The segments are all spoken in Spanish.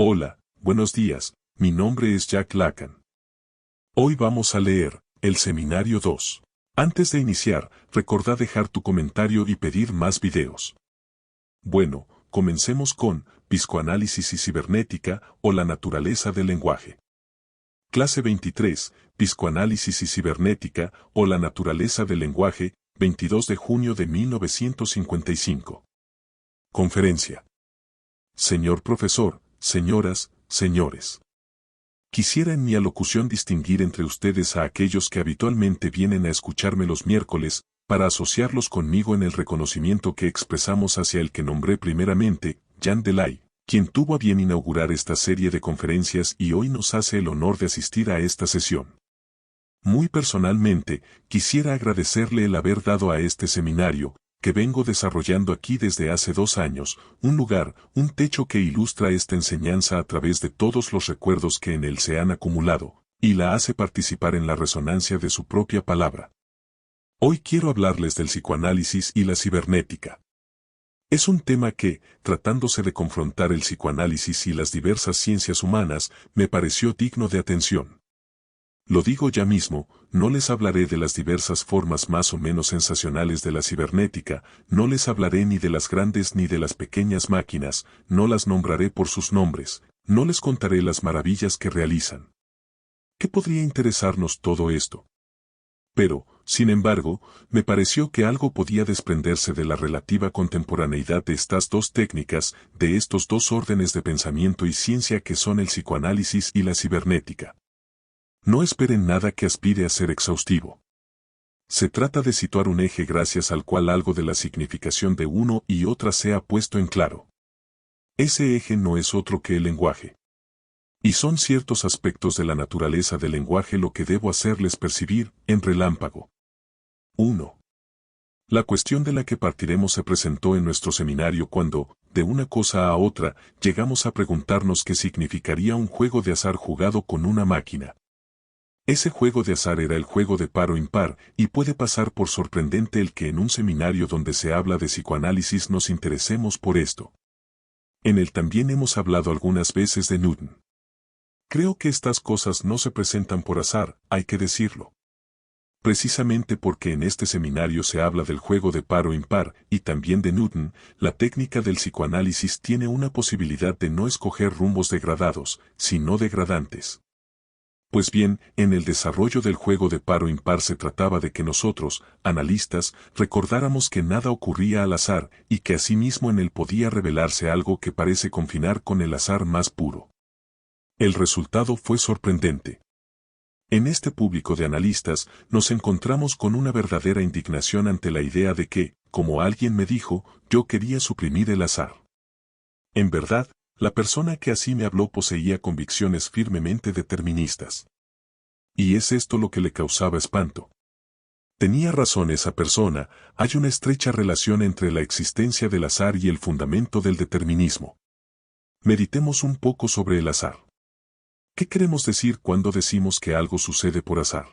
Hola, buenos días, mi nombre es Jack Lacan. Hoy vamos a leer el Seminario 2. Antes de iniciar, recordá dejar tu comentario y pedir más videos. Bueno, comencemos con Psicoanálisis y cibernética o la naturaleza del lenguaje. Clase 23, Psicoanálisis y cibernética o la naturaleza del lenguaje, 22 de junio de 1955. Conferencia. Señor profesor, señoras, señores. Quisiera en mi alocución distinguir entre ustedes a aquellos que habitualmente vienen a escucharme los miércoles, para asociarlos conmigo en el reconocimiento que expresamos hacia el que nombré primeramente, Jean Delay, quien tuvo a bien inaugurar esta serie de conferencias y hoy nos hace el honor de asistir a esta sesión. Muy personalmente, quisiera agradecerle el haber dado a este seminario, que vengo desarrollando aquí desde hace 2 años, un lugar, un techo que ilustra esta enseñanza a través de todos los recuerdos que en él se han acumulado, y la hace participar en la resonancia de su propia palabra. Hoy quiero hablarles del psicoanálisis y la cibernética. Es un tema que, tratándose de confrontar el psicoanálisis y las diversas ciencias humanas, me pareció digno de atención. Lo digo ya mismo, no les hablaré de las diversas formas más o menos sensacionales de la cibernética, no les hablaré ni de las grandes ni de las pequeñas máquinas, no las nombraré por sus nombres, no les contaré las maravillas que realizan. ¿Qué podría interesarnos todo esto? Pero, sin embargo, me pareció que algo podía desprenderse de la relativa contemporaneidad de estas dos técnicas, de estos dos órdenes de pensamiento y ciencia que son el psicoanálisis y la cibernética. No esperen nada que aspire a ser exhaustivo. Se trata de situar un eje gracias al cual algo de la significación de uno y otra sea puesto en claro. Ese eje no es otro que el lenguaje. Y son ciertos aspectos de la naturaleza del lenguaje lo que debo hacerles percibir, en relámpago. 1. La cuestión de la que partiremos se presentó en nuestro seminario cuando, de una cosa a otra, llegamos a preguntarnos qué significaría un juego de azar jugado con una máquina. Ese juego de azar era el juego de par o impar, y puede pasar por sorprendente el que en un seminario donde se habla de psicoanálisis nos interesemos por esto. En él también hemos hablado algunas veces de Newton. Creo que estas cosas no se presentan por azar, hay que decirlo. Precisamente porque en este seminario se habla del juego de par o impar, y también de Newton, la técnica del psicoanálisis tiene una posibilidad de no escoger rumbos degradados, sino degradantes. Pues bien, en el desarrollo del juego de par o impar se trataba de que nosotros, analistas, recordáramos que nada ocurría al azar y que asimismo en él podía revelarse algo que parece confinar con el azar más puro. El resultado fue sorprendente. En este público de analistas nos encontramos con una verdadera indignación ante la idea de que, como alguien me dijo, yo quería suprimir el azar. En verdad, la persona que así me habló poseía convicciones firmemente deterministas. Y es esto lo que le causaba espanto. Tenía razón esa persona, hay una estrecha relación entre la existencia del azar y el fundamento del determinismo. Meditemos un poco sobre el azar. ¿Qué queremos decir cuando decimos que algo sucede por azar?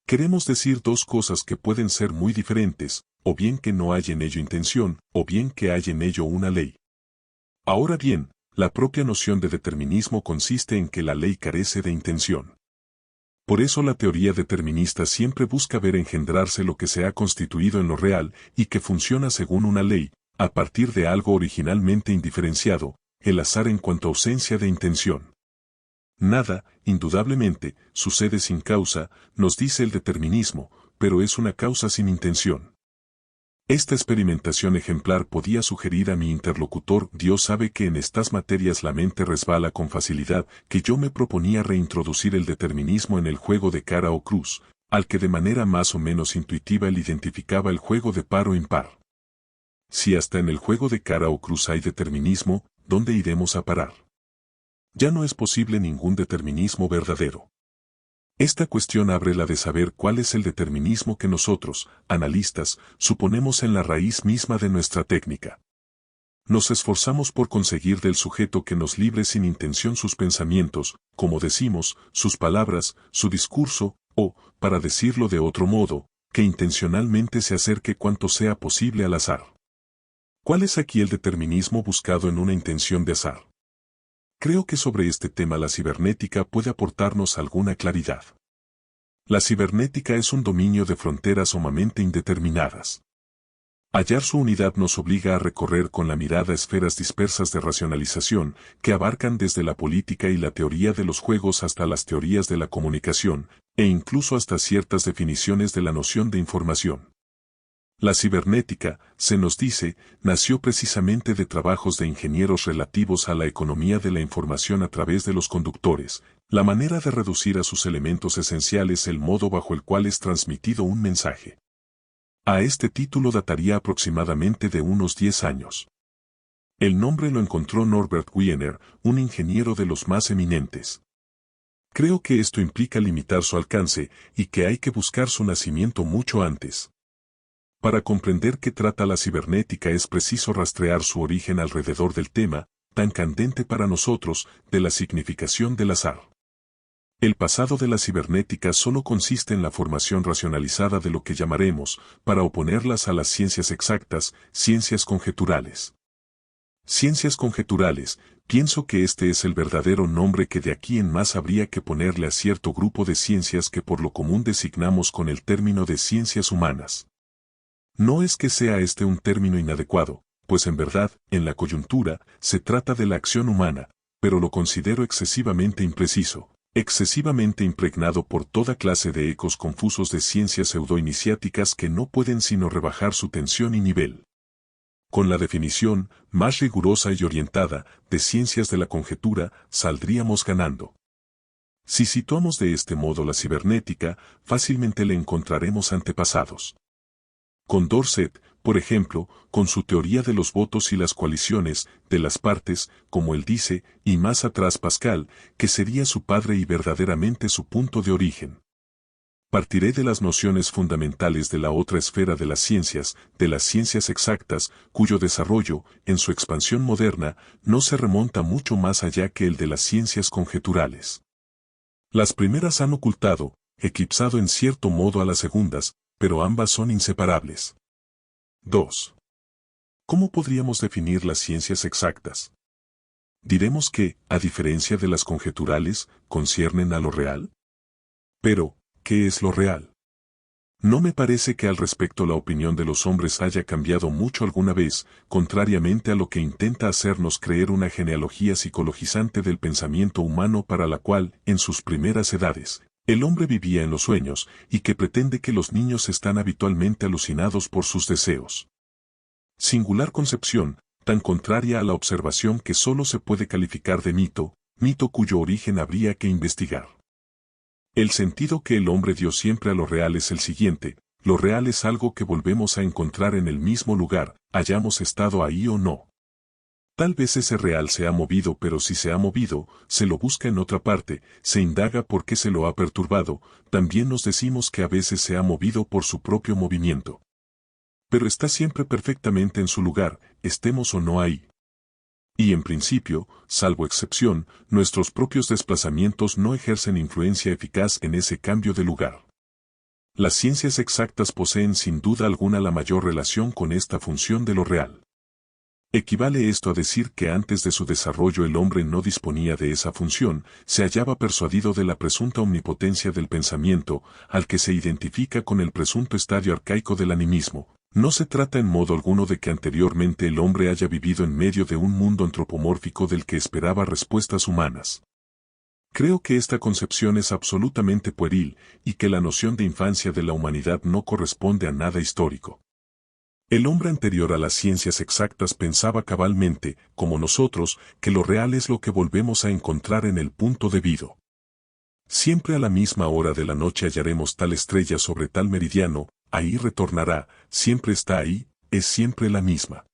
Queremos decir dos cosas que pueden ser muy diferentes, o bien que no hay en ello intención, o bien que hay en ello una ley. Ahora bien, la propia noción de determinismo consiste en que la ley carece de intención. Por eso la teoría determinista siempre busca ver engendrarse lo que se ha constituido en lo real y que funciona según una ley, a partir de algo originalmente indiferenciado, el azar en cuanto a ausencia de intención. Nada, indudablemente, sucede sin causa, nos dice el determinismo, pero es una causa sin intención. Esta experimentación ejemplar podía sugerir a mi interlocutor, Dios sabe que en estas materias la mente resbala con facilidad, que yo me proponía reintroducir el determinismo en el juego de cara o cruz, al que de manera más o menos intuitiva él identificaba el juego de par o impar. Si hasta en el juego de cara o cruz hay determinismo, ¿dónde iremos a parar? Ya no es posible ningún determinismo verdadero. Esta cuestión abre la de saber cuál es el determinismo que nosotros, analistas, suponemos en la raíz misma de nuestra técnica. Nos esforzamos por conseguir del sujeto que nos libre sin intención sus pensamientos, como decimos, sus palabras, su discurso, o, para decirlo de otro modo, que intencionalmente se acerque cuanto sea posible al azar. ¿Cuál es aquí el determinismo buscado en una intención de azar? Creo que sobre este tema la cibernética puede aportarnos alguna claridad. La cibernética es un dominio de fronteras sumamente indeterminadas. Hallar su unidad nos obliga a recorrer con la mirada esferas dispersas de racionalización que abarcan desde la política y la teoría de los juegos hasta las teorías de la comunicación, e incluso hasta ciertas definiciones de la noción de información. La cibernética, se nos dice, nació precisamente de trabajos de ingenieros relativos a la economía de la información a través de los conductores, la manera de reducir a sus elementos esenciales el modo bajo el cual es transmitido un mensaje. A este título dataría aproximadamente de unos 10 años. El nombre lo encontró Norbert Wiener, un ingeniero de los más eminentes. Creo que esto implica limitar su alcance y que hay que buscar su nacimiento mucho antes. Para comprender qué trata la cibernética es preciso rastrear su origen alrededor del tema, tan candente para nosotros, de la significación del azar. El pasado de la cibernética solo consiste en la formación racionalizada de lo que llamaremos, para oponerlas a las ciencias exactas, ciencias conjeturales. Ciencias conjeturales, pienso que este es el verdadero nombre que de aquí en más habría que ponerle a cierto grupo de ciencias que por lo común designamos con el término de ciencias humanas. No es que sea este un término inadecuado, pues en verdad, en la coyuntura, se trata de la acción humana, pero lo considero excesivamente impreciso, excesivamente impregnado por toda clase de ecos confusos de ciencias pseudoiniciáticas que no pueden sino rebajar su tensión y nivel. Con la definición, más rigurosa y orientada, de ciencias de la conjetura, saldríamos ganando. Si situamos de este modo la cibernética, fácilmente le encontraremos antepasados. Condorcet, por ejemplo, con su teoría de los votos y las coaliciones, de las partes, como él dice, y más atrás Pascal, que sería su padre y verdaderamente su punto de origen. Partiré de las nociones fundamentales de la otra esfera de las ciencias exactas, cuyo desarrollo, en su expansión moderna, no se remonta mucho más allá que el de las ciencias conjeturales. Las primeras han ocultado, eclipsado en cierto modo a las segundas, pero ambas son inseparables. 2. ¿Cómo podríamos definir las ciencias exactas? Diremos que, a diferencia de las conjeturales, conciernen a lo real. Pero, ¿qué es lo real? No me parece que al respecto la opinión de los hombres haya cambiado mucho alguna vez, contrariamente a lo que intenta hacernos creer una genealogía psicologizante del pensamiento humano para la cual, en sus primeras edades, el hombre vivía en los sueños, y que pretende que los niños están habitualmente alucinados por sus deseos. Singular concepción, tan contraria a la observación que solo se puede calificar de mito, mito cuyo origen habría que investigar. El sentido que el hombre dio siempre a lo real es el siguiente: lo real es algo que volvemos a encontrar en el mismo lugar, hayamos estado ahí o no. Tal vez ese real se ha movido, pero si se ha movido, se lo busca en otra parte, se indaga por qué se lo ha perturbado, también nos decimos que a veces se ha movido por su propio movimiento. Pero está siempre perfectamente en su lugar, estemos o no ahí. Y en principio, salvo excepción, nuestros propios desplazamientos no ejercen influencia eficaz en ese cambio de lugar. Las ciencias exactas poseen sin duda alguna la mayor relación con esta función de lo real. Equivale esto a decir que antes de su desarrollo el hombre no disponía de esa función, se hallaba persuadido de la presunta omnipotencia del pensamiento, al que se identifica con el presunto estadio arcaico del animismo. No se trata en modo alguno de que anteriormente el hombre haya vivido en medio de un mundo antropomórfico del que esperaba respuestas humanas. Creo que esta concepción es absolutamente pueril, y que la noción de infancia de la humanidad no corresponde a nada histórico. El hombre anterior a las ciencias exactas pensaba cabalmente, como nosotros, que lo real es lo que volvemos a encontrar en el punto debido. Siempre a la misma hora de la noche hallaremos tal estrella sobre tal meridiano, ahí retornará, siempre está ahí, es siempre la misma.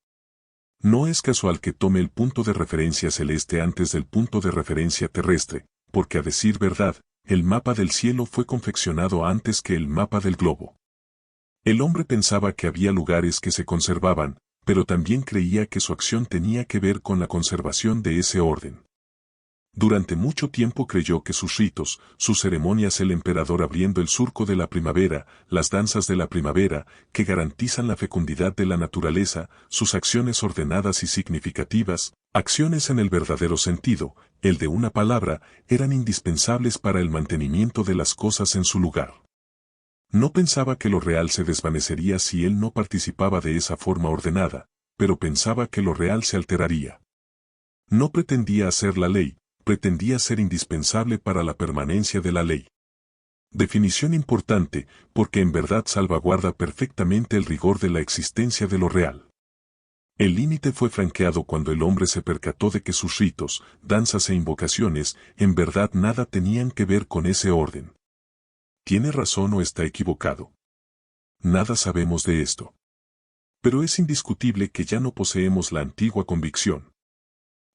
No es casual que tome el punto de referencia celeste antes del punto de referencia terrestre, porque a decir verdad, el mapa del cielo fue confeccionado antes que el mapa del globo. El hombre pensaba que había lugares que se conservaban, pero también creía que su acción tenía que ver con la conservación de ese orden. Durante mucho tiempo creyó que sus ritos, sus ceremonias, el emperador abriendo el surco de la primavera, las danzas de la primavera, que garantizan la fecundidad de la naturaleza, sus acciones ordenadas y significativas, Acciones en el verdadero sentido, el de una palabra, eran indispensables para el mantenimiento de las cosas en su lugar. No pensaba que lo real se desvanecería si él no participaba de esa forma ordenada, pero pensaba que lo real se alteraría. No pretendía hacer la ley, pretendía ser indispensable para la permanencia de la ley. Definición importante, porque en verdad salvaguarda perfectamente el rigor de la existencia de lo real. El límite fue franqueado cuando el hombre se percató de que sus ritos, danzas e invocaciones, en verdad nada tenían que ver con ese orden. ¿Tiene razón o está equivocado? Nada sabemos de esto. Pero es indiscutible que ya no poseemos la antigua convicción.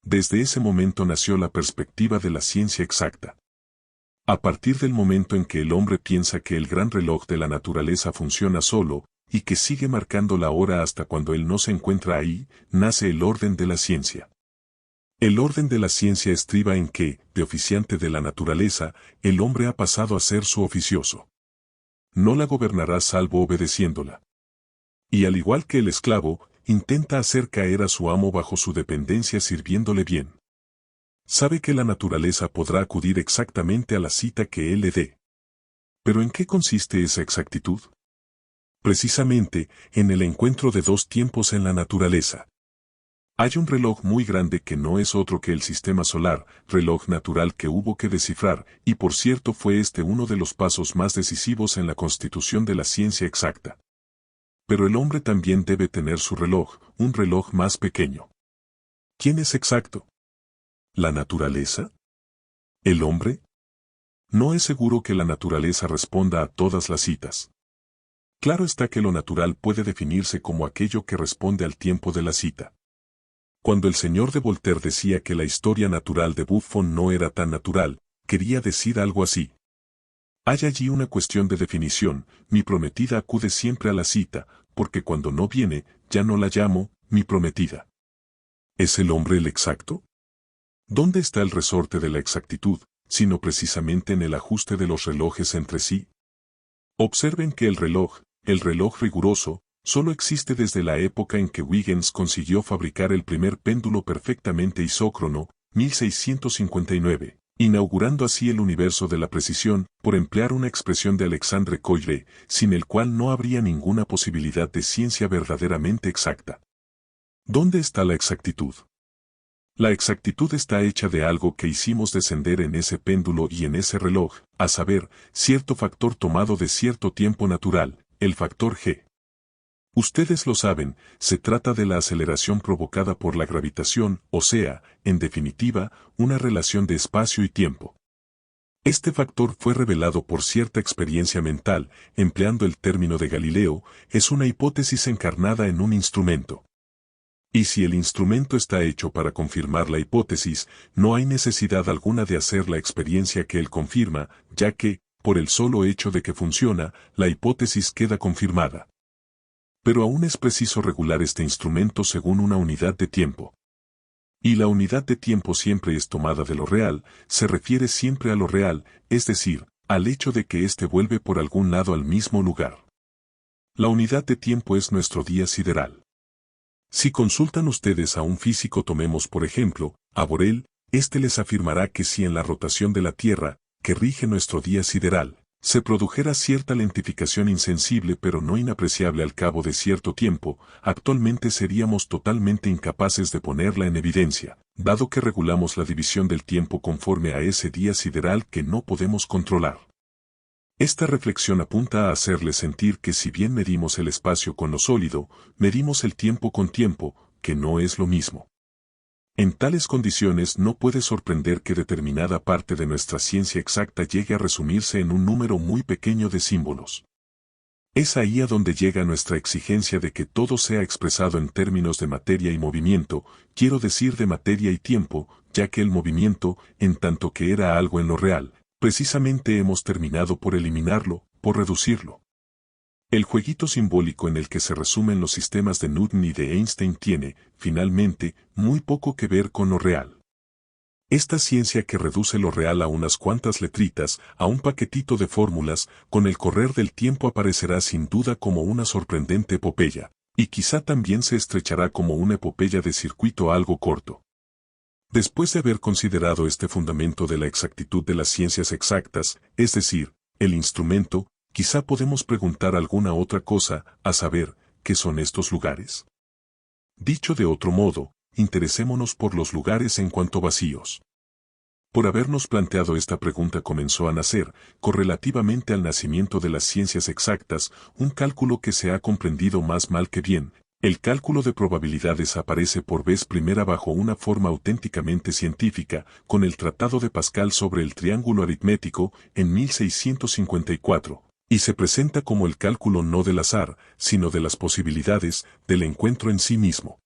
Desde ese momento nació la perspectiva de la ciencia exacta. A partir del momento en que el hombre piensa que el gran reloj de la naturaleza funciona solo, y que sigue marcando la hora hasta cuando él no se encuentra ahí, nace el orden de la ciencia. El orden de la ciencia estriba en que, de oficiante de la naturaleza, el hombre ha pasado a ser su oficioso. No la gobernará salvo obedeciéndola. Y al igual que el esclavo, intenta hacer caer a su amo bajo su dependencia sirviéndole bien. Sabe que la naturaleza podrá acudir exactamente a la cita que él le dé. ¿Pero en qué consiste esa exactitud? Precisamente, en el encuentro de dos tiempos en la naturaleza. Hay un reloj muy grande que no es otro que el sistema solar, reloj natural que hubo que descifrar, y por cierto fue este uno de los pasos más decisivos en la constitución de la ciencia exacta. Pero el hombre también debe tener su reloj, un reloj más pequeño. ¿Quién es exacto? ¿La naturaleza? ¿El hombre? No es seguro que la naturaleza responda a todas las citas. Claro está que lo natural puede definirse como aquello que responde al tiempo de la cita. Cuando el señor de Voltaire decía que la historia natural de Buffon no era tan natural, quería decir algo así. Hay allí una cuestión de definición, mi prometida acude siempre a la cita, porque cuando no viene, ya no la llamo, mi prometida. ¿Es el hombre el exacto? ¿Dónde está el resorte de la exactitud, sino precisamente en el ajuste de los relojes entre sí? Observen que el reloj riguroso, solo existe desde la época en que Huygens consiguió fabricar el primer péndulo perfectamente isócrono, 1659, inaugurando así el universo de la precisión, por emplear una expresión de Alexandre Koyré, sin el cual no habría ninguna posibilidad de ciencia verdaderamente exacta. ¿Dónde está la exactitud? La exactitud está hecha de algo que hicimos descender en ese péndulo y en ese reloj, a saber, cierto factor tomado de cierto tiempo natural, el factor G. Ustedes lo saben, se trata de la aceleración provocada por la gravitación, o sea, en definitiva, una relación de espacio y tiempo. Este factor fue revelado por cierta experiencia mental, empleando el término de Galileo, es una hipótesis encarnada en un instrumento. Y si el instrumento está hecho para confirmar la hipótesis, no hay necesidad alguna de hacer la experiencia que él confirma, ya que, por el solo hecho de que funciona, la hipótesis queda confirmada. Pero aún es preciso regular este instrumento según una unidad de tiempo. Y la unidad de tiempo siempre es tomada de lo real, se refiere siempre a lo real, es decir, al hecho de que éste vuelve por algún lado al mismo lugar. La unidad de tiempo es nuestro día sideral. Si consultan ustedes a un físico, tomemos por ejemplo, a Borel, éste les afirmará que si en la rotación de la Tierra, que rige nuestro día sideral, se produjera cierta lentificación insensible pero no inapreciable al cabo de cierto tiempo, actualmente seríamos totalmente incapaces de ponerla en evidencia, dado que regulamos la división del tiempo conforme a ese día sideral que no podemos controlar. Esta reflexión apunta a hacerle sentir que si bien medimos el espacio con lo sólido, medimos el tiempo con tiempo, que no es lo mismo. En tales condiciones no puede sorprender que determinada parte de nuestra ciencia exacta llegue a resumirse en un número muy pequeño de símbolos. Es ahí a donde llega nuestra exigencia de que todo sea expresado en términos de materia y movimiento, quiero decir de materia y tiempo, ya que el movimiento, en tanto que era algo en lo real, precisamente hemos terminado por eliminarlo, por reducirlo. El jueguito simbólico en el que se resumen los sistemas de Newton y de Einstein tiene, finalmente, muy poco que ver con lo real. Esta ciencia que reduce lo real a unas cuantas letritas, a un paquetito de fórmulas, con el correr del tiempo aparecerá sin duda como una sorprendente epopeya, y quizá también se estrechará como una epopeya de circuito algo corto. Después de haber considerado este fundamento de la exactitud de las ciencias exactas, es decir, el instrumento, quizá podemos preguntar alguna otra cosa, a saber, ¿qué son estos lugares? Dicho de otro modo, interesémonos por los lugares en cuanto vacíos. Por habernos planteado esta pregunta comenzó a nacer, correlativamente al nacimiento de las ciencias exactas, un cálculo que se ha comprendido más mal que bien. El cálculo de probabilidades aparece por vez primera bajo una forma auténticamente científica, con el Tratado de Pascal sobre el triángulo aritmético, en 1654, y se presenta como el cálculo no del azar, sino de las posibilidades, del encuentro en sí mismo.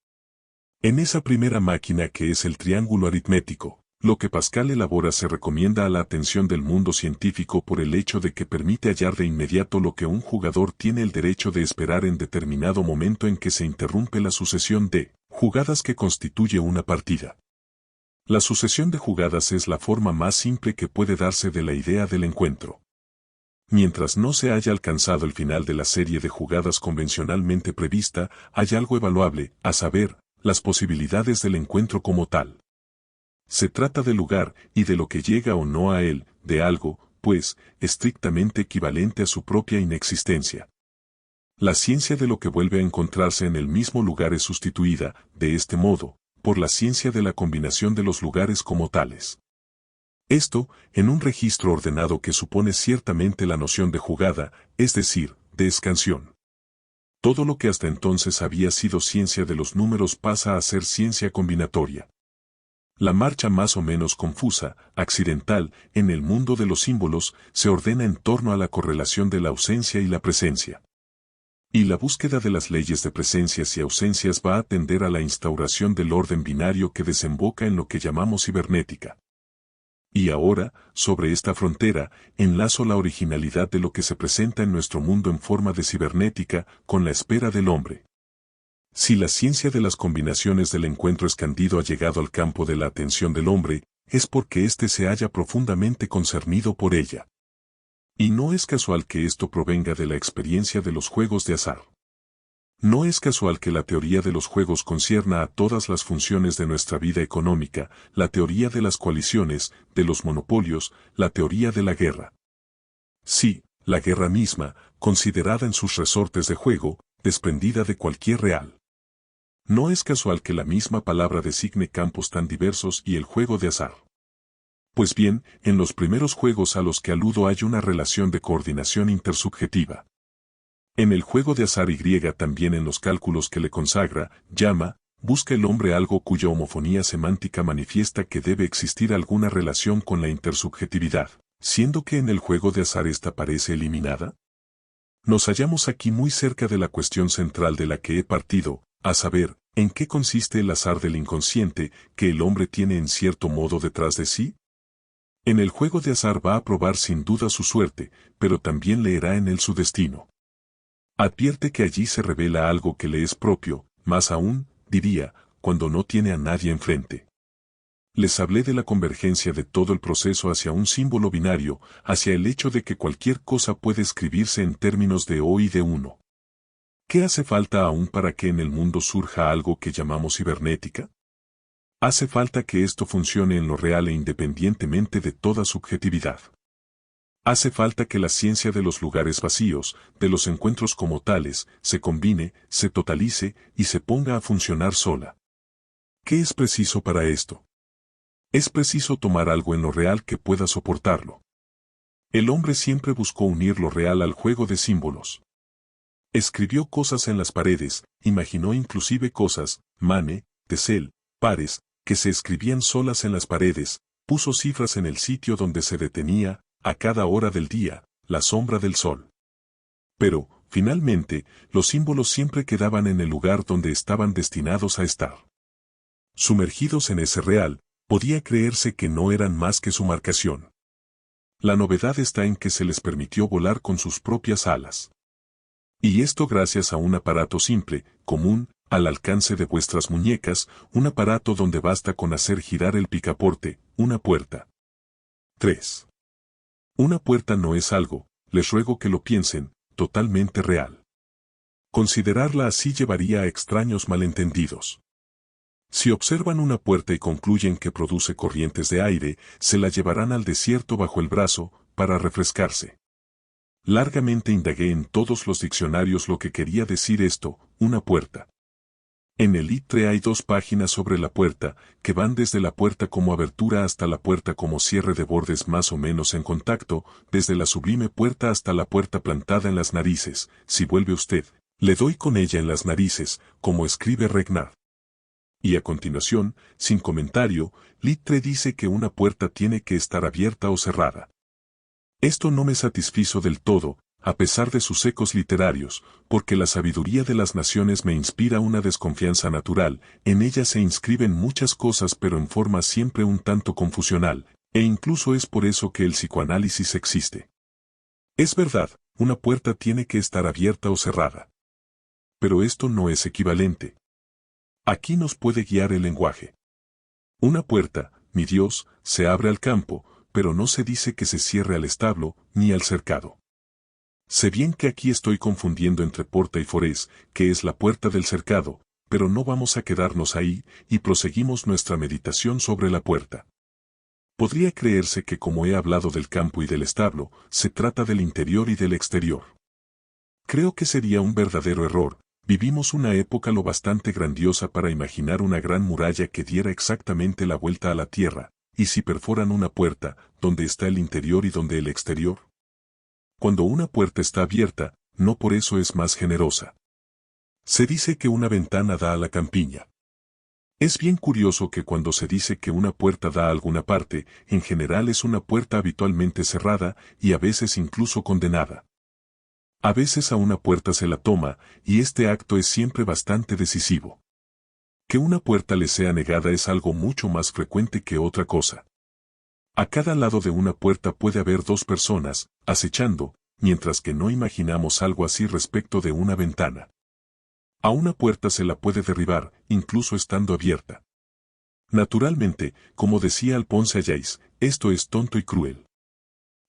En esa primera máquina que es el triángulo aritmético, lo que Pascal elabora se recomienda a la atención del mundo científico por el hecho de que permite hallar de inmediato lo que un jugador tiene el derecho de esperar en determinado momento en que se interrumpe la sucesión de jugadas que constituye una partida. La sucesión de jugadas es la forma más simple que puede darse de la idea del encuentro. Mientras no se haya alcanzado el final de la serie de jugadas convencionalmente prevista, hay algo evaluable, a saber, las posibilidades del encuentro como tal. Se trata del lugar y de lo que llega o no a él, de algo, pues, estrictamente equivalente a su propia inexistencia. La ciencia de lo que vuelve a encontrarse en el mismo lugar es sustituida, de este modo, por la ciencia de la combinación de los lugares como tales. Esto, en un registro ordenado que supone ciertamente la noción de jugada, es decir, de escansión. Todo lo que hasta entonces había sido ciencia de los números pasa a ser ciencia combinatoria. La marcha más o menos confusa, accidental, en el mundo de los símbolos, se ordena en torno a la correlación de la ausencia y la presencia. Y la búsqueda de las leyes de presencias y ausencias va a tender a la instauración del orden binario que desemboca en lo que llamamos cibernética. Y ahora, sobre esta frontera, enlazo la originalidad de lo que se presenta en nuestro mundo en forma de cibernética, con la espera del hombre. Si la ciencia de las combinaciones del encuentro escandido ha llegado al campo de la atención del hombre, es porque éste se halla profundamente concernido por ella. Y no es casual que esto provenga de la experiencia de los juegos de azar. No es casual que la teoría de los juegos concierna a todas las funciones de nuestra vida económica, la teoría de las coaliciones, de los monopolios, la teoría de la guerra. Sí, la guerra misma, considerada en sus resortes de juego, desprendida de cualquier real. No es casual que la misma palabra designe campos tan diversos y el juego de azar. Pues bien, en los primeros juegos a los que aludo hay una relación de coordinación intersubjetiva. En el juego de azar y también en los cálculos que le consagra, busca el hombre algo cuya homofonía semántica manifiesta que debe existir alguna relación con la intersubjetividad, siendo que en el juego de azar esta parece eliminada. Nos hallamos aquí muy cerca de la cuestión central de la que he partido, a saber, ¿en qué consiste el azar del inconsciente que el hombre tiene en cierto modo detrás de sí? En el juego de azar va a probar sin duda su suerte, pero también leerá en él su destino. Advierte que allí se revela algo que le es propio, más aún, diría, cuando no tiene a nadie enfrente. Les hablé de la convergencia de todo el proceso hacia un símbolo binario, hacia el hecho de que cualquier cosa puede escribirse en términos de O y de uno. ¿Qué hace falta aún para que en el mundo surja algo que llamamos cibernética? Hace falta que esto funcione en lo real e independientemente de toda subjetividad. Hace falta que la ciencia de los lugares vacíos, de los encuentros como tales, se combine, se totalice y se ponga a funcionar sola. ¿Qué es preciso para esto? Es preciso tomar algo en lo real que pueda soportarlo. El hombre siempre buscó unir lo real al juego de símbolos. Escribió cosas en las paredes, imaginó inclusive cosas, Tesel, pares, que se escribían solas en las paredes, puso cifras en el sitio donde se detenía, a cada hora del día, la sombra del sol. Pero, finalmente, los símbolos siempre quedaban en el lugar donde estaban destinados a estar. Sumergidos en ese real, podía creerse que no eran más que su marcación. La novedad está en que se les permitió volar con sus propias alas. Y esto gracias a un aparato simple, común, al alcance de vuestras muñecas, un aparato donde basta con hacer girar el picaporte, una puerta. 3. Una puerta no es algo, les ruego que lo piensen, totalmente real. Considerarla así llevaría a extraños malentendidos. Si observan una puerta y concluyen que produce corrientes de aire, se la llevarán al desierto bajo el brazo, para refrescarse. Largamente indagué en todos los diccionarios lo que quería decir esto, una puerta. En el ITRE hay 2 páginas sobre la puerta, que van desde la puerta como abertura hasta la puerta como cierre de bordes más o menos en contacto, desde la sublime puerta hasta la puerta plantada en las narices. Si vuelve usted, le doy con ella en las narices, como escribe Regnard. Y a continuación, sin comentario, Littre dice que una puerta tiene que estar abierta o cerrada. Esto no me satisfizo del todo, a pesar de sus ecos literarios, porque la sabiduría de las naciones me inspira una desconfianza natural, en ella se inscriben muchas cosas pero en forma siempre un tanto confusional, e incluso es por eso que el psicoanálisis existe. Es verdad, una puerta tiene que estar abierta o cerrada. Pero esto no es equivalente. Aquí nos puede guiar el lenguaje. Una puerta, mi Dios, se abre al campo, pero no se dice que se cierre al establo, ni al cercado. Sé bien que aquí estoy confundiendo entre porta y forés, que es la puerta del cercado, pero no vamos a quedarnos ahí, y proseguimos nuestra meditación sobre la puerta. Podría creerse que como he hablado del campo y del establo, se trata del interior y del exterior. Creo que sería un verdadero error. Vivimos una época lo bastante grandiosa para imaginar una gran muralla que diera exactamente la vuelta a la tierra, y si perforan una puerta, ¿dónde está el interior y dónde el exterior? Cuando una puerta está abierta, no por eso es más generosa. Se dice que una ventana da a la campiña. Es bien curioso que cuando se dice que una puerta da a alguna parte, en general es una puerta habitualmente cerrada y a veces incluso condenada. A veces a una puerta se la toma, y este acto es siempre bastante decisivo. Que una puerta le sea negada es algo mucho más frecuente que otra cosa. A cada lado de una puerta puede haber 2 personas, acechando, mientras que no imaginamos algo así respecto de una ventana. A una puerta se la puede derribar, incluso estando abierta. Naturalmente, como decía Alphonse Allais, esto es tonto y cruel.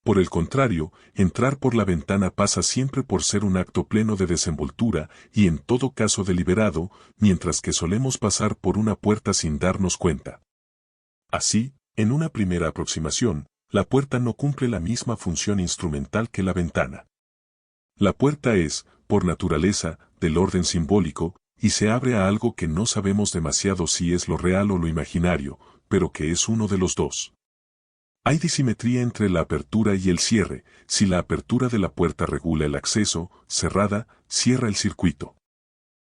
Por el contrario, entrar por la ventana pasa siempre por ser un acto pleno de desenvoltura y en todo caso deliberado, mientras que solemos pasar por una puerta sin darnos cuenta. Así, en una primera aproximación, la puerta no cumple la misma función instrumental que la ventana. La puerta es, por naturaleza, del orden simbólico, y se abre a algo que no sabemos demasiado si es lo real o lo imaginario, pero que es uno de los dos. Hay disimetría entre la apertura y el cierre. Si la apertura de la puerta regula el acceso, cerrada, cierra el circuito.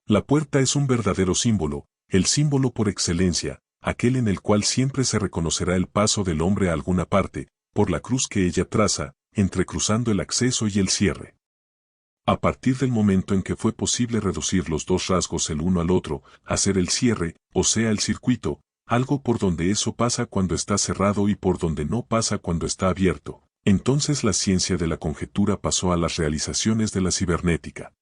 La puerta es un verdadero símbolo, el símbolo por excelencia, aquel en el cual siempre se reconocerá el paso del hombre a alguna parte, por la cruz que ella traza, entrecruzando el acceso y el cierre. A partir del momento en que fue posible reducir los 2 rasgos el uno al otro, hacer el cierre, o sea el circuito, algo por donde eso pasa cuando está cerrado y por donde no pasa cuando está abierto, entonces la ciencia de la conjetura pasó a las realizaciones de la cibernética.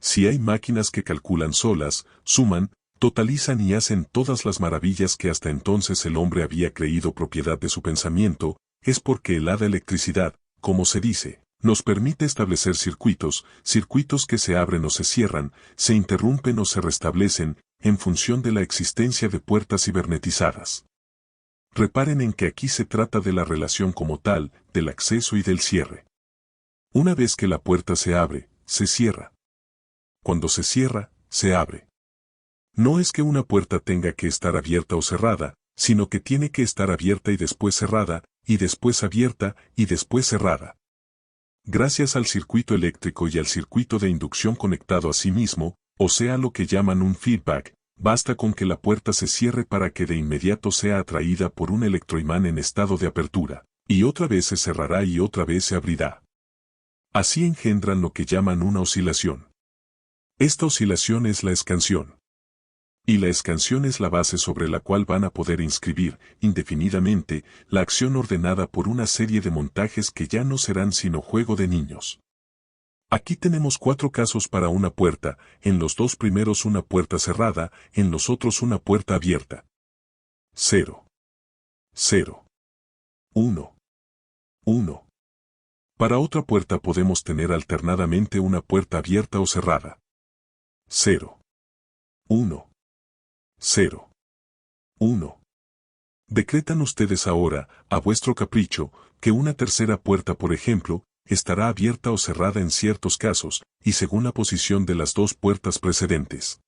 Si hay máquinas que calculan solas, suman, totalizan y hacen todas las maravillas que hasta entonces el hombre había creído propiedad de su pensamiento, es porque el hada electricidad, como se dice, nos permite establecer circuitos que se abren o se cierran, se interrumpen o se restablecen, en función de la existencia de puertas cibernetizadas. Reparen en que aquí se trata de la relación como tal, del acceso y del cierre. Una vez que la puerta se abre, se cierra. Cuando se cierra, se abre. No es que una puerta tenga que estar abierta o cerrada, sino que tiene que estar abierta y después cerrada, y después abierta y después cerrada. Gracias al circuito eléctrico y al circuito de inducción conectado a sí mismo, o sea lo que llaman un feedback, basta con que la puerta se cierre para que de inmediato sea atraída por un electroimán en estado de apertura, y otra vez se cerrará y otra vez se abrirá. Así engendran lo que llaman una oscilación. Esta oscilación es la escansión. Y la escansión es la base sobre la cual van a poder inscribir, indefinidamente, la acción ordenada por una serie de montajes que ya no serán sino juego de niños. Aquí tenemos 4 casos para una puerta, en los 2 primeros una puerta cerrada, en los otros una puerta abierta. 0. 0. 1. 1. Para otra puerta podemos tener alternadamente una puerta abierta o cerrada. 0. 1. 0. 1. Decretan ustedes ahora, a vuestro capricho, que una tercera puerta, por ejemplo, estará abierta o cerrada en ciertos casos, y según la posición de las dos puertas precedentes.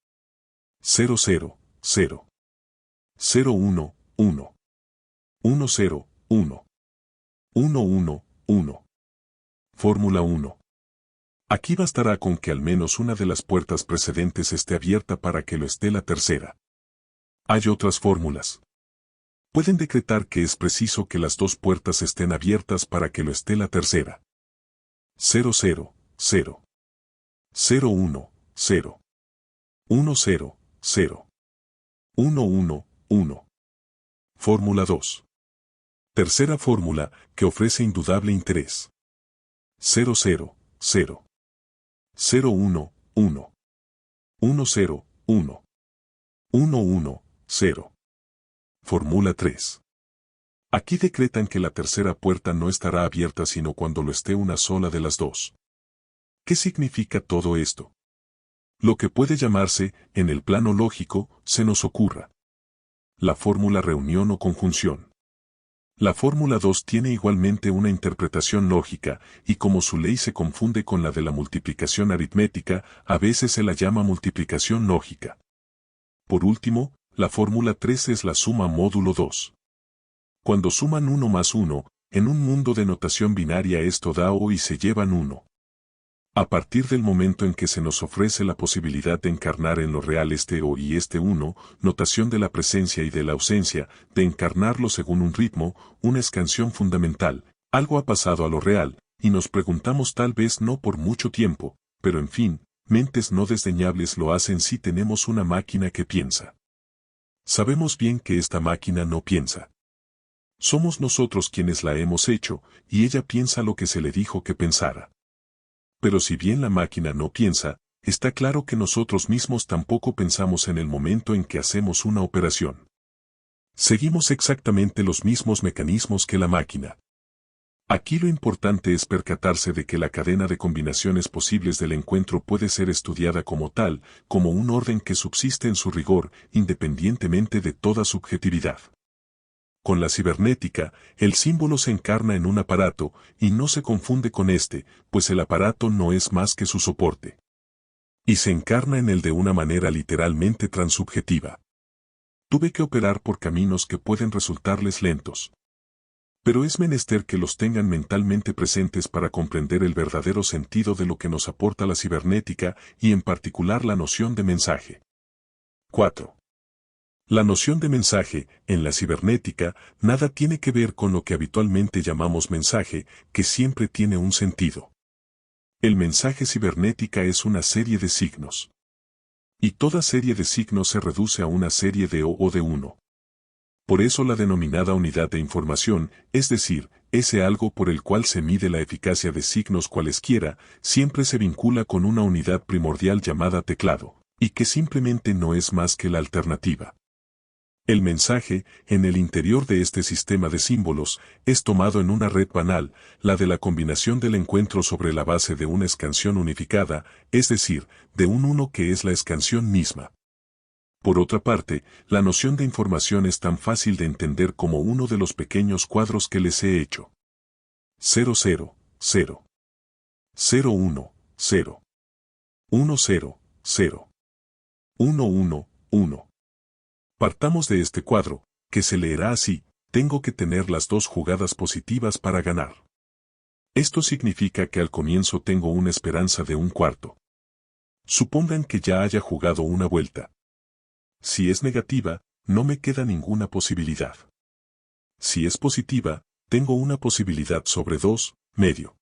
0, 0, 0. 0, 1, 1. 1, 0, 1. 1, 1, 1. Fórmula 1. Aquí bastará con que al menos una de las puertas precedentes esté abierta para que lo esté la tercera. Hay otras fórmulas. Pueden decretar que es preciso que las dos puertas estén abiertas para que lo esté la tercera. 0, 0, 0. 0, 1, 0. 1, 0, 0. 1, 1, 1. Fórmula 2. Tercera fórmula, que ofrece indudable interés. 0, 0, 0. 0, 1, 1. 1, 0, 1. 1, 1, 0. Fórmula 3. Aquí decretan que la tercera puerta no estará abierta sino cuando lo esté una sola de las dos. ¿Qué significa todo esto? Lo que puede llamarse, en el plano lógico, se nos ocurra la fórmula reunión o conjunción. La fórmula 2 tiene igualmente una interpretación lógica, y como su ley se confunde con la de la multiplicación aritmética, a veces se la llama multiplicación lógica. Por último, la fórmula 3 es la suma módulo 2. Cuando suman 1 más 1, en un mundo de notación binaria esto da O y se llevan 1. A partir del momento en que se nos ofrece la posibilidad de encarnar en lo real este O y este 1, notación de la presencia y de la ausencia, de encarnarlo según un ritmo, una escansión fundamental, algo ha pasado a lo real, y nos preguntamos tal vez no por mucho tiempo, pero en fin, mentes no desdeñables lo hacen si tenemos una máquina que piensa. Sabemos bien que esta máquina no piensa. Somos nosotros quienes la hemos hecho, y ella piensa lo que se le dijo que pensara. Pero si bien la máquina no piensa, está claro que nosotros mismos tampoco pensamos en el momento en que hacemos una operación. Seguimos exactamente los mismos mecanismos que la máquina. Aquí lo importante es percatarse de que la cadena de combinaciones posibles del encuentro puede ser estudiada como tal, como un orden que subsiste en su rigor, independientemente de toda subjetividad. Con la cibernética, el símbolo se encarna en un aparato, y no se confunde con este, pues el aparato no es más que su soporte. Y se encarna en el de una manera literalmente transubjetiva. Tuve que operar por caminos que pueden resultarles lentos. Pero es menester que los tengan mentalmente presentes para comprender el verdadero sentido de lo que nos aporta la cibernética, y en particular la noción de mensaje. 4. La noción de mensaje, en la cibernética, nada tiene que ver con lo que habitualmente llamamos mensaje, que siempre tiene un sentido. El mensaje cibernética es una serie de signos. Y toda serie de signos se reduce a una serie de O de 1. Por eso la denominada unidad de información, es decir, ese algo por el cual se mide la eficacia de signos cualesquiera, siempre se vincula con una unidad primordial llamada teclado, y que simplemente no es más que la alternativa. El mensaje, en el interior de este sistema de símbolos, es tomado en una red banal, la de la combinación del encuentro sobre la base de una escansión unificada, es decir, de un 1 que es la escansión misma. Por otra parte, la noción de información es tan fácil de entender como uno de los pequeños cuadros que les he hecho. 0, 0, 0. 0, 1, 0. 1, 0, 0. 1, 1, 1. Partamos de este cuadro, que se leerá así: tengo que tener las dos jugadas positivas para ganar. Esto significa que al comienzo tengo una esperanza de un cuarto. Supongan que ya haya jugado una vuelta. Si es negativa, no me queda ninguna posibilidad. Si es positiva, tengo una posibilidad sobre 2, medio.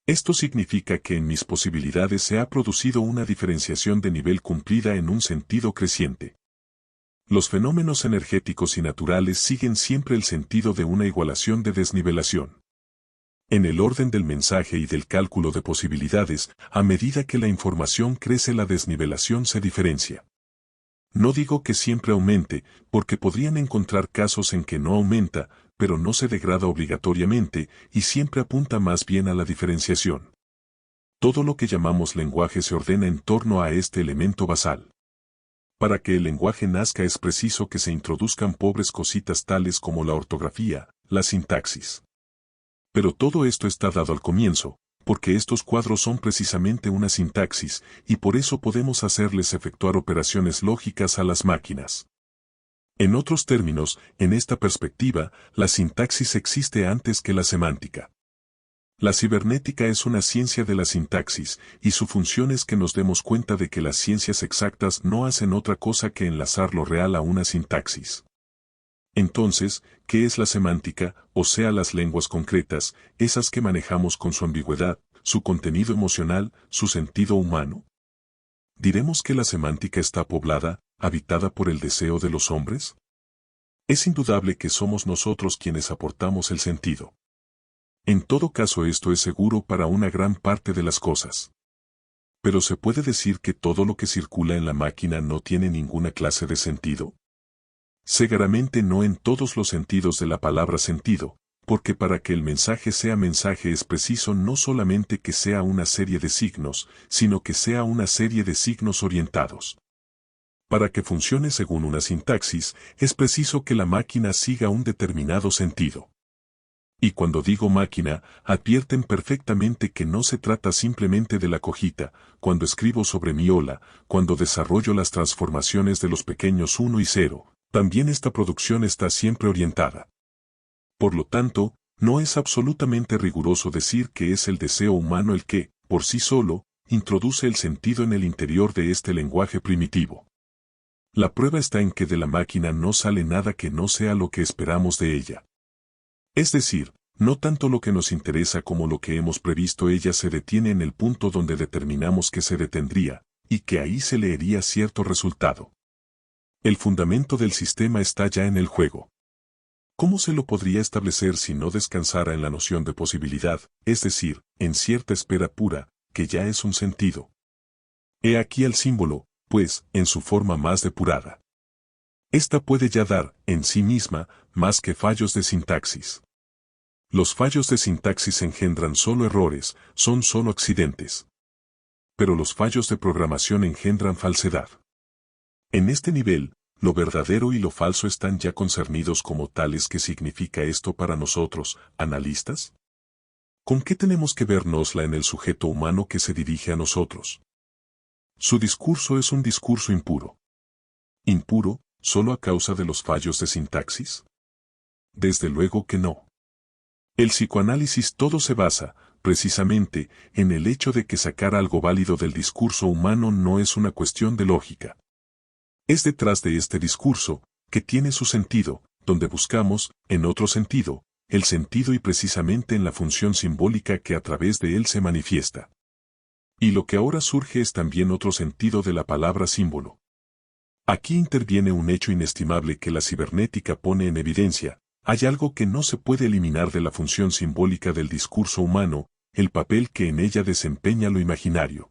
Esto significa que en mis posibilidades se ha producido una diferenciación de nivel cumplida en un sentido creciente. Los fenómenos energéticos y naturales siguen siempre el sentido de una igualación de desnivelación. En el orden del mensaje y del cálculo de posibilidades, a medida que la información crece la desnivelación se diferencia. No digo que siempre aumente, porque podrían encontrar casos en que no aumenta, pero no se degrada obligatoriamente, y siempre apunta más bien a la diferenciación. Todo lo que llamamos lenguaje se ordena en torno a este elemento basal. Para que el lenguaje nazca es preciso que se introduzcan pobres cositas tales como la ortografía, la sintaxis. Pero todo esto está dado al comienzo, porque estos cuadros son precisamente una sintaxis, y por eso podemos hacerles efectuar operaciones lógicas a las máquinas. En otros términos, en esta perspectiva, la sintaxis existe antes que la semántica. La cibernética es una ciencia de la sintaxis, y su función es que nos demos cuenta de que las ciencias exactas no hacen otra cosa que enlazar lo real a una sintaxis. Entonces, ¿qué es la semántica, o sea las lenguas concretas, esas que manejamos con su ambigüedad, su contenido emocional, su sentido humano? ¿Diremos que la semántica está poblada, habitada por el deseo de los hombres? Es indudable que somos nosotros quienes aportamos el sentido. En todo caso esto es seguro para una gran parte de las cosas. Pero ¿se puede decir que todo lo que circula en la máquina no tiene ninguna clase de sentido? Seguramente no en todos los sentidos de la palabra sentido, porque para que el mensaje sea mensaje es preciso no solamente que sea una serie de signos, sino que sea una serie de signos orientados. Para que funcione según una sintaxis, es preciso que la máquina siga un determinado sentido. Y cuando digo máquina, advierten perfectamente que no se trata simplemente de la cojita, cuando escribo sobre mi ola, cuando desarrollo las transformaciones de los pequeños 1 y 0, también esta producción está siempre orientada. Por lo tanto, no es absolutamente riguroso decir que es el deseo humano el que, por sí solo, introduce el sentido en el interior de este lenguaje primitivo. La prueba está en que de la máquina no sale nada que no sea lo que esperamos de ella. Es decir, no tanto lo que nos interesa como lo que hemos previsto, ella se detiene en el punto donde determinamos que se detendría, y que ahí se leería cierto resultado. El fundamento del sistema está ya en el juego. ¿Cómo se lo podría establecer si no descansara en la noción de posibilidad, es decir, en cierta espera pura, que ya es un sentido? He aquí el símbolo, pues, en su forma más depurada. Esta puede ya dar, en sí misma, más que fallos de sintaxis. Los fallos de sintaxis engendran solo errores, son solo accidentes. Pero los fallos de programación engendran falsedad. En este nivel, lo verdadero y lo falso están ya concernidos como tales. ¿Qué significa esto para nosotros, analistas? ¿Con qué tenemos que vernosla en el sujeto humano que se dirige a nosotros? Su discurso es un discurso impuro. ¿Impuro, solo a causa de los fallos de sintaxis? Desde luego que no. El psicoanálisis todo se basa, precisamente, en el hecho de que sacar algo válido del discurso humano no es una cuestión de lógica. Es detrás de este discurso, que tiene su sentido, donde buscamos, en otro sentido, el sentido y precisamente en la función simbólica que a través de él se manifiesta. Y lo que ahora surge es también otro sentido de la palabra símbolo. Aquí interviene un hecho inestimable que la cibernética pone en evidencia. Hay algo que no se puede eliminar de la función simbólica del discurso humano, el papel que en ella desempeña lo imaginario.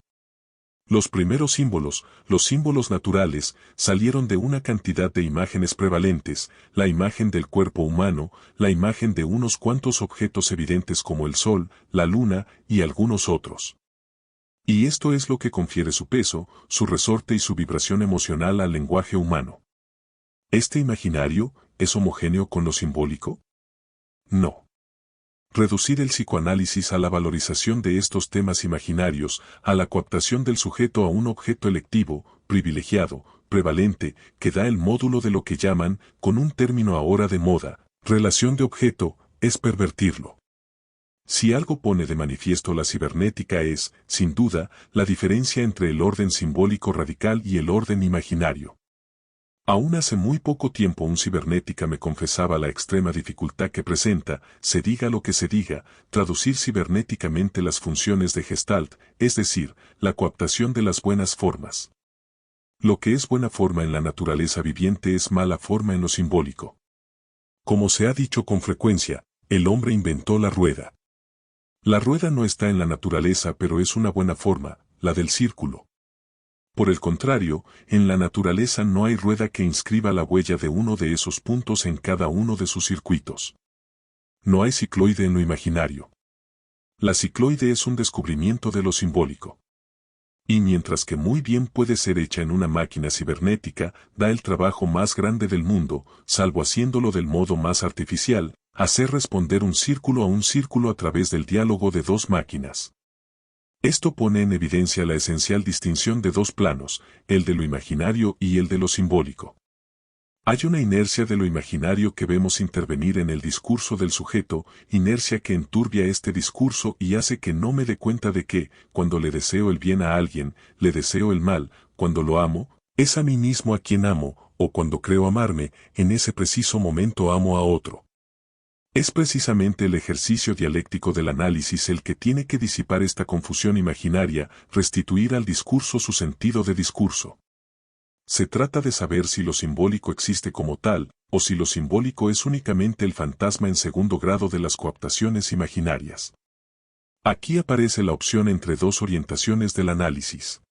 Los primeros símbolos, los símbolos naturales, salieron de una cantidad de imágenes prevalentes, la imagen del cuerpo humano, la imagen de unos cuantos objetos evidentes como el sol, la luna y algunos otros. Y esto es lo que confiere su peso, su resorte y su vibración emocional al lenguaje humano. ¿Este imaginario es homogéneo con lo simbólico? No. Reducir el psicoanálisis a la valorización de estos temas imaginarios, a la cooptación del sujeto a un objeto electivo, privilegiado, prevalente, que da el módulo de lo que llaman, con un término ahora de moda, relación de objeto, es pervertirlo. Si algo pone de manifiesto la cibernética es, sin duda, la diferencia entre el orden simbólico radical y el orden imaginario. Aún hace muy poco tiempo un cibernética me confesaba la extrema dificultad que presenta, se diga lo que se diga, traducir cibernéticamente las funciones de Gestalt, es decir, la coaptación de las buenas formas. Lo que es buena forma en la naturaleza viviente es mala forma en lo simbólico. Como se ha dicho con frecuencia, el hombre inventó la rueda. La rueda no está en la naturaleza, pero es una buena forma, la del círculo. Por el contrario, en la naturaleza no hay rueda que inscriba la huella de uno de esos puntos en cada uno de sus circuitos. No hay cicloide en lo imaginario. La cicloide es un descubrimiento de lo simbólico. Y mientras que muy bien puede ser hecha en una máquina cibernética, da el trabajo más grande del mundo, salvo haciéndolo del modo más artificial, hacer responder un círculo a un círculo a través del diálogo de dos máquinas. Esto pone en evidencia la esencial distinción de dos planos, el de lo imaginario y el de lo simbólico. Hay una inercia de lo imaginario que vemos intervenir en el discurso del sujeto, inercia que enturbia este discurso y hace que no me dé cuenta de que, cuando le deseo el bien a alguien, le deseo el mal, cuando lo amo, es a mí mismo a quien amo, o cuando creo amarme, en ese preciso momento amo a otro. Es precisamente el ejercicio dialéctico del análisis el que tiene que disipar esta confusión imaginaria, restituir al discurso su sentido de discurso. Se trata de saber si lo simbólico existe como tal, o si lo simbólico es únicamente el fantasma en segundo grado de las cooptaciones imaginarias. Aquí aparece la opción entre dos orientaciones del análisis.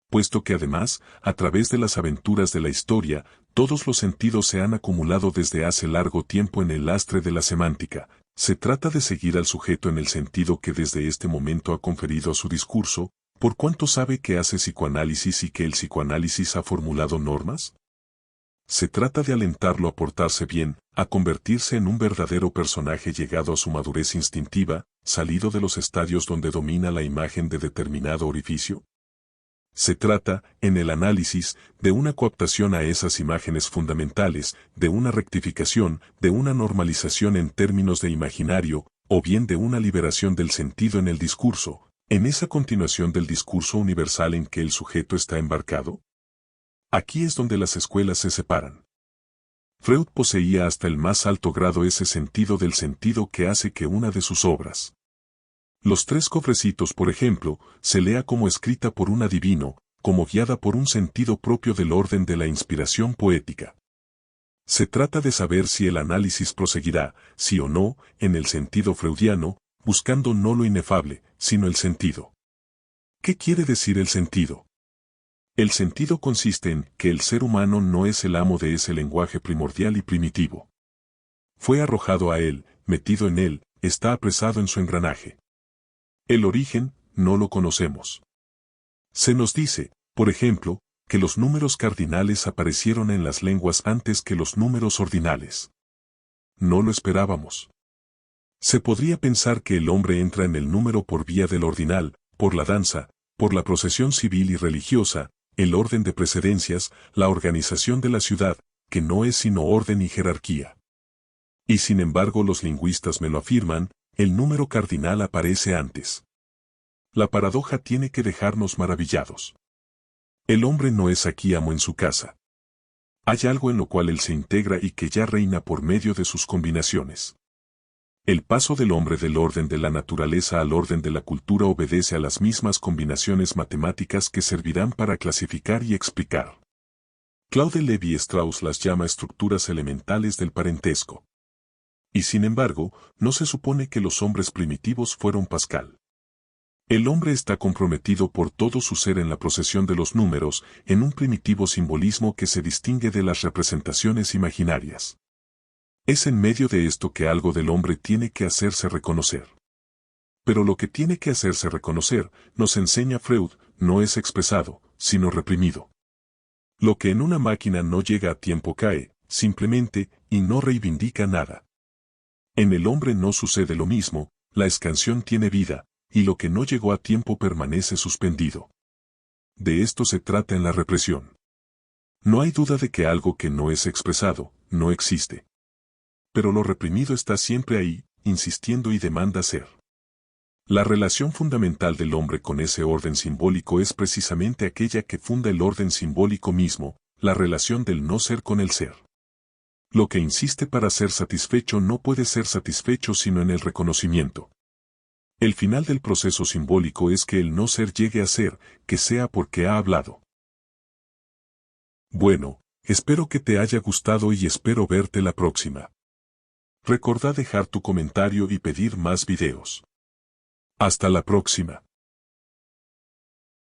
Puesto que además, a través de las aventuras de la historia, todos los sentidos se han acumulado desde hace largo tiempo en el lastre de la semántica, se trata de seguir al sujeto en el sentido que desde este momento ha conferido a su discurso, ¿por cuánto sabe que hace psicoanálisis y que el psicoanálisis ha formulado normas? Se trata de alentarlo a portarse bien, a convertirse en un verdadero personaje llegado a su madurez instintiva, salido de los estadios donde domina la imagen de determinado orificio. Se trata, en el análisis, de una cooptación a esas imágenes fundamentales, de una rectificación, de una normalización en términos de imaginario, o bien de una liberación del sentido en el discurso, en esa continuación del discurso universal en que el sujeto está embarcado. Aquí es donde las escuelas se separan. Freud poseía hasta el más alto grado ese sentido del sentido que hace que una de sus obras, Los tres cofrecitos, por ejemplo, se lea como escrita por un adivino, como guiada por un sentido propio del orden de la inspiración poética. Se trata de saber si el análisis proseguirá, sí o no, en el sentido freudiano, buscando no lo inefable, sino el sentido. ¿Qué quiere decir el sentido? El sentido consiste en que el ser humano no es el amo de ese lenguaje primordial y primitivo. Fue arrojado a él, metido en él, está apresado en su engranaje. El origen, no lo conocemos. Se nos dice, por ejemplo, que los números cardinales aparecieron en las lenguas antes que los números ordinales. No lo esperábamos. Se podría pensar que el hombre entra en el número por vía del ordinal, por la danza, por la procesión civil y religiosa, el orden de precedencias, la organización de la ciudad, que no es sino orden y jerarquía. Y sin embargo los lingüistas me lo afirman, el número cardinal aparece antes. La paradoja tiene que dejarnos maravillados. El hombre no es aquí amo en su casa. Hay algo en lo cual él se integra y que ya reina por medio de sus combinaciones. El paso del hombre del orden de la naturaleza al orden de la cultura obedece a las mismas combinaciones matemáticas que servirán para clasificar y explicar. Claude Lévi-Strauss las llama estructuras elementales del parentesco. Y sin embargo, no se supone que los hombres primitivos fueron Pascal. El hombre está comprometido por todo su ser en la procesión de los números, en un primitivo simbolismo que se distingue de las representaciones imaginarias. Es en medio de esto que algo del hombre tiene que hacerse reconocer. Pero lo que tiene que hacerse reconocer, nos enseña Freud, no es expresado, sino reprimido. Lo que en una máquina no llega a tiempo cae, simplemente, y no reivindica nada. En el hombre no sucede lo mismo, la escansión tiene vida, y lo que no llegó a tiempo permanece suspendido. De esto se trata en la represión. No hay duda de que algo que no es expresado, no existe. Pero lo reprimido está siempre ahí, insistiendo y demanda ser. La relación fundamental del hombre con ese orden simbólico es precisamente aquella que funda el orden simbólico mismo, la relación del no ser con el ser. Lo que insiste para ser satisfecho no puede ser satisfecho sino en el reconocimiento. El final del proceso simbólico es que el no ser llegue a ser, que sea porque ha hablado. Bueno, espero que te haya gustado y espero verte la próxima. Recordá dejar tu comentario y pedir más videos. Hasta la próxima.